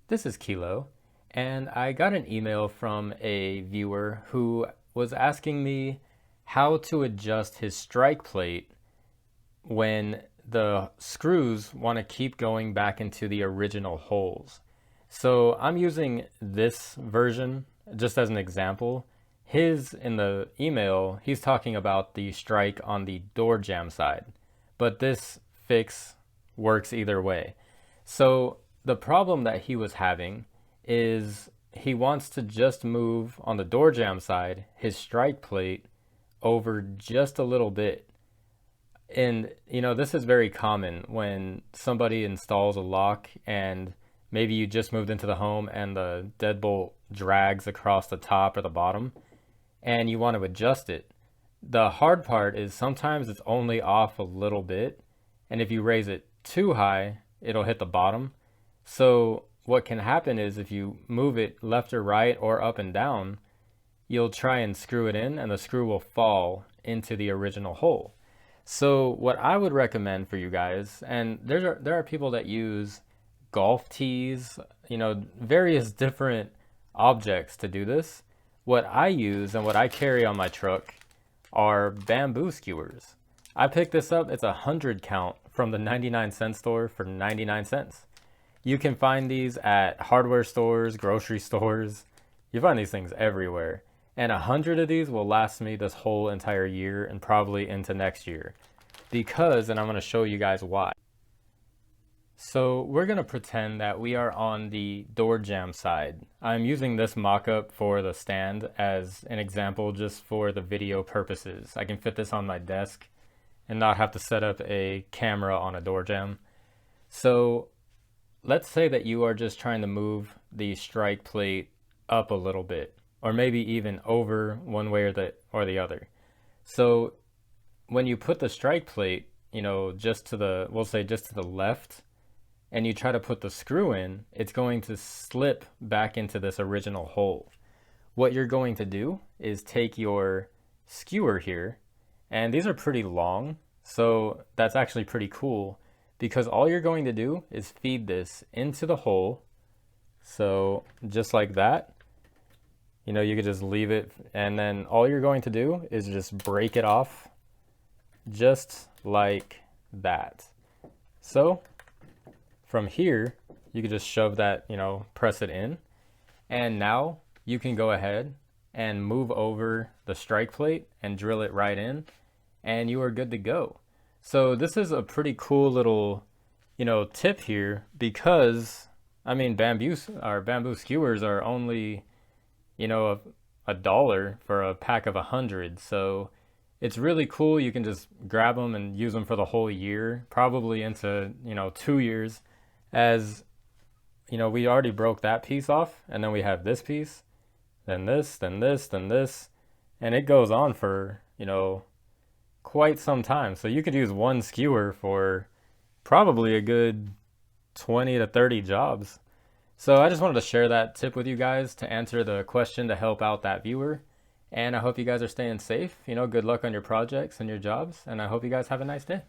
This is Kilo, and I got an email from a viewer who was asking me how to adjust his strike plate when the screws want to keep going back into the original holes. So I'm using this version just as an example. His, in the email, he's talking about the strike on the door jamb side, but this fix works either way. So the problem that he was having is he wants to just move on the door jamb side his strike plate over just a little bit. And this is very common when somebody installs a lock and maybe you just moved into the home and the deadbolt drags across the top or the bottom and you want to adjust it. The hard part is sometimes it's only off a little bit, and if you raise it too high, it'll hit the bottom. So what can happen is if you move it left or right or up and down, you'll try and screw it in and the screw will fall into the original hole. So what I would recommend for you guys, and there are people that use golf tees, various different objects to do this. What I use and what I carry on my truck are bamboo skewers. I picked this up, it's 100 count from the 99-cent store for 99 cents. You can find these at hardware stores, grocery stores. You find these things everywhere. And 100 of these will last me this whole entire year and probably into next year. Because, and I'm going to show you guys why. So we're going to pretend that we are on the door jamb side. I'm using this mock-up for the stand as an example just for the video purposes. I can fit this on my desk and not have to set up a camera on a door jamb. So let's say that you are just trying to move the strike plate up a little bit, or maybe even over one way or the other. So when you put the strike plate, just to the, we'll say just to the left, and you try to put the screw in, it's going to slip back into this original hole. What you're going to do is take your skewer here, and these are pretty long, so that's actually pretty cool because all you're going to do is feed this into the hole. So just like that, you could just leave it, and then all you're going to do is just break it off just like that. So from here, you could just shove that, press it in, and now you can go ahead and move over the strike plate and drill it right in, and you are good to go. So this is a pretty cool little, tip here because, bamboo skewers are only, a dollar for a pack of 100. So it's really cool. You can just grab them and use them for the whole year, probably into, 2 years. As we already broke that piece off, and then we have this piece, then this, then this, then this, and it goes on for, quite some time. So you could use one skewer for probably a good 20 to 30 jobs. So I just wanted to share that tip with you guys to answer the question to help out that viewer. And I hope you guys are staying safe. Good luck on your projects and your jobs. And I hope you guys have a nice day.